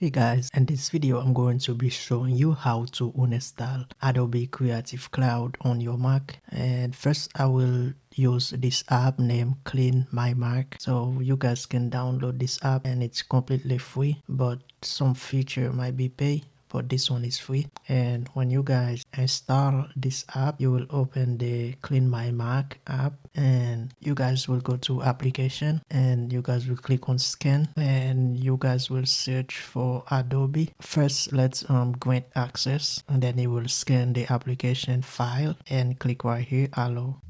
Hey guys, in this video I'm going to be showing you how to uninstall Adobe Creative Cloud on your Mac. And first I will use this app named Clean My Mac. So you guys can download this app and it's completely free, but some feature might be paid, but this one is free. And when you guys install this app, you will open the Clean My Mac app and you guys will go to application and you guys will click on scan and you guys will search for Adobe. First let's grant access, and then you will scan the application file and click right here allow.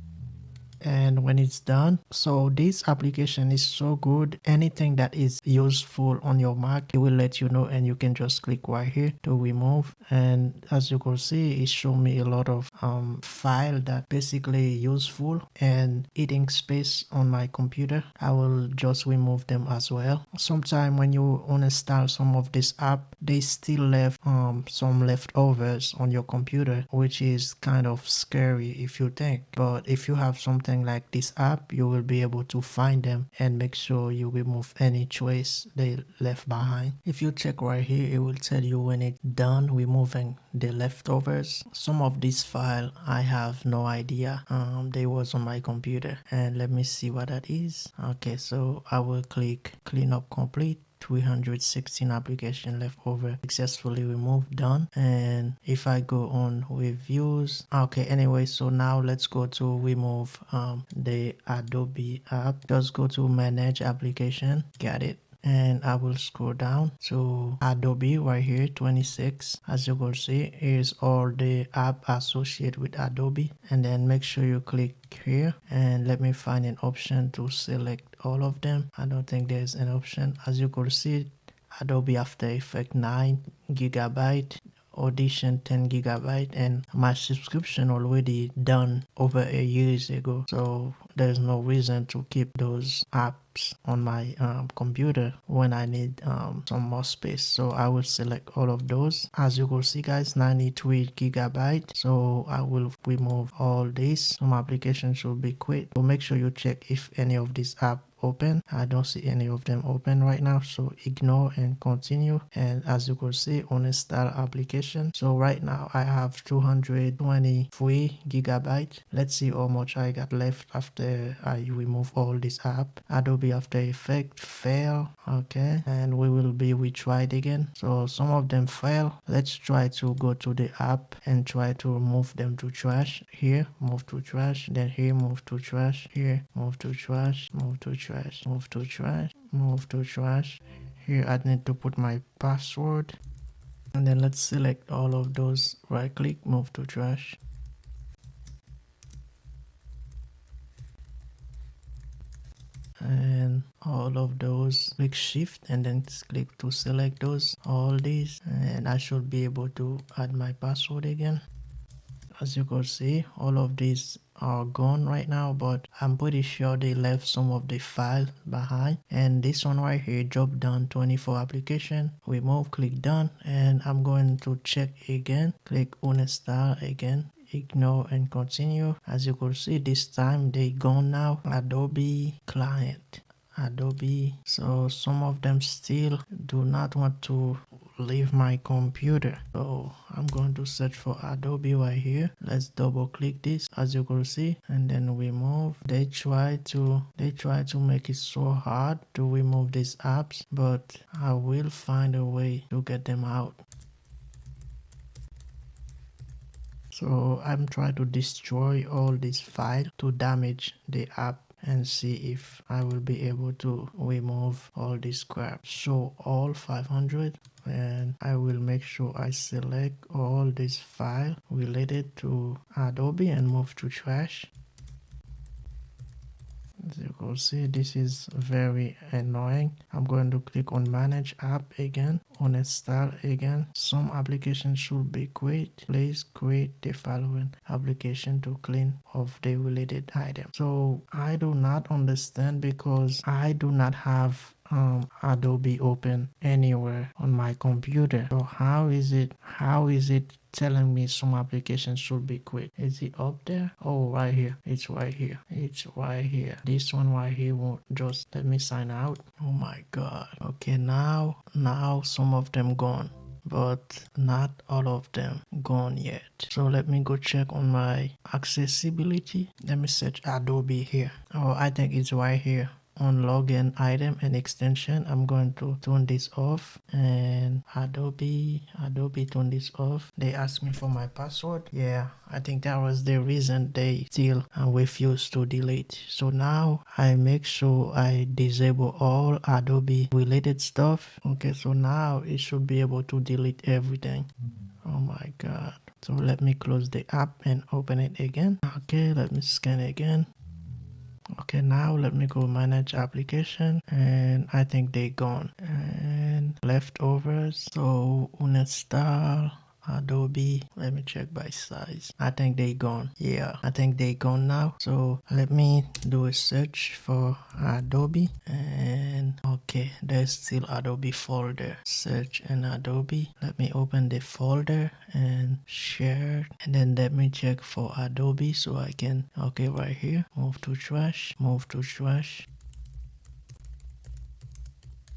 And when it's done, so this application is so good, anything that is useful on your Mac, it will let you know and you can just click right here to remove. And as you can see, it show me a lot of file that basically useful and eating space on my computer. I will just remove them as well. Sometime when you uninstall some of this app, they still left some leftovers on your computer, which is kind of scary if you think. But if you have something like this app, you will be able to find them and make sure you remove any trace they left behind. If you check right here, it will tell you when it's done removing the leftovers. Some of this file I have no idea they was on my computer, and let me see what that is. Okay, so I will click clean up complete. 316 application left over successfully removed, done. And if I go on reviews, okay, anyway, so now let's go to remove the Adobe app. Just go to manage application, got it. And I will scroll down to Adobe right here, 26. As you can see, here's all the app associated with Adobe, and then make sure you click here and let me find an option to select all of them. I don't think there's an option. As you can see, Adobe After Effects 9 gigabyte, Audition 10 gigabyte, and my subscription already done over a years ago, so there's no reason to keep those apps on my computer when I need some more space. So I will select all of those. As you can see guys, 93 gigabyte, so I will remove all this. Some applications should be quit, so make sure you check if any of these apps open. I don't see any of them open right now, so ignore and continue. And as you can see, uninstall application. So right now I have 223 gigabytes. Let's see how much I got left after I remove all this app. Adobe After Effects fail. Okay, and we will be retried again. So some of them fail. Let's try to go to the app and try to move them to trash. Here, move to trash. Then here, move to trash. Here, move to trash. Move to trash. Move to trash. Move to trash. Here I need to put my password. And then let's select all of those. Right click, move to trash. And all of those, click shift and then click to select those, all these, and I should be able to add my password again. As you can see, all of these are gone right now, but I'm pretty sure they left some of the file behind. And this one right here, job done 24 application, remove, click done. And I'm going to check again, click uninstall again, ignore and continue. As you can see, this time they gone now. Adobe client, Adobe. So some of them still do not want to leave my computer, so I'm going to search for Adobe right here. Let's double click this, as you can see, and then remove. They try to make it so hard to remove these apps, but I will find a way to get them out. So I'm trying to destroy all these files to damage the app and see if I will be able to remove all this crap. Show all 500, and I will make sure I select all this file related to Adobe and move to trash. As you can see, this is very annoying. I'm going to click on manage app again, uninstall again. Some applications should be quit. Please create the following application to clean of the related item. So I do not understand because I do not have Adobe open anywhere on my computer. So how is it telling me some applications should be quick? Is it up there? Oh, right here. It's right here. It's right here. This one right here won't just let me sign out. Oh my god. Okay, now some of them gone, but not all of them gone yet. So let me go check on my accessibility. Let me search Adobe here. Oh, I think it's right here on login item and extension. I'm going to turn this off, and Adobe turn this off. They asked me for my password. Yeah, I think that was the reason they still refuse to delete. So now I make sure I disable all Adobe related stuff. Okay, so now it should be able to delete everything. Oh my god. So let me close the app and open it again. Okay, let me scan again. Okay, now let me go manage application, and I think they gone. And leftovers, so uninstall Adobe. Let me check by size. I think they gone. Yeah, I think they gone now. So let me do a search for Adobe, and okay, there's still Adobe folder. Search in Adobe. Let me open the folder and share, and then let me check for Adobe so I can, okay, right here, move to trash.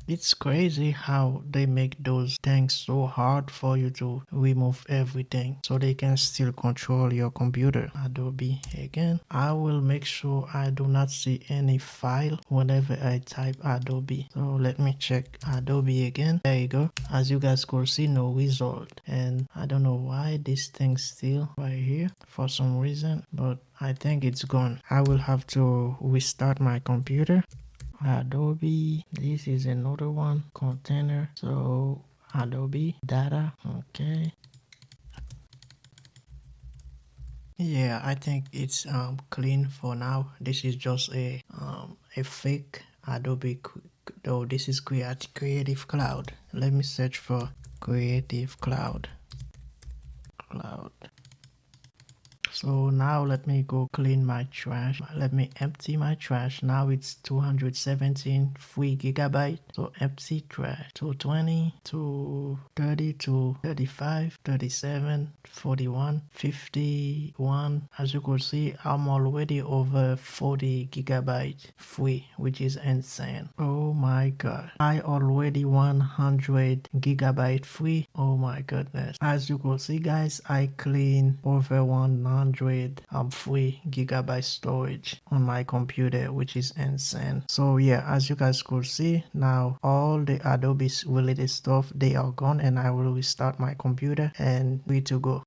It's crazy how they make those things so hard for you to remove everything so they can still control your computer. Adobe again. I will make sure I do not see any file whenever I type Adobe. So let me check Adobe again. There you go. As you guys could see, no result. And I don't know why this thing's still right here for some reason, but I think it's gone. I will have to restart my computer. Adobe, this is another one, container. So Adobe data, okay. Yeah, I think it's clean for now. This is just a fake Adobe. Though this is Creative Cloud. Let me search for Creative Cloud. So now let me go clean my trash. Let me empty my trash. Now it's 217 free gigabyte. So empty trash. 220 to 30 to 35, 37, 41, 51. As you can see, I'm already over 40 gigabyte free, which is insane. Oh my god. I already 100 gigabyte free. Oh my goodness. As you can see, guys, I clean over 100 free gigabyte storage on my computer, which is insane. So yeah, as you guys could see, now all the Adobe related stuff, they are gone, and I will restart my computer and we to go.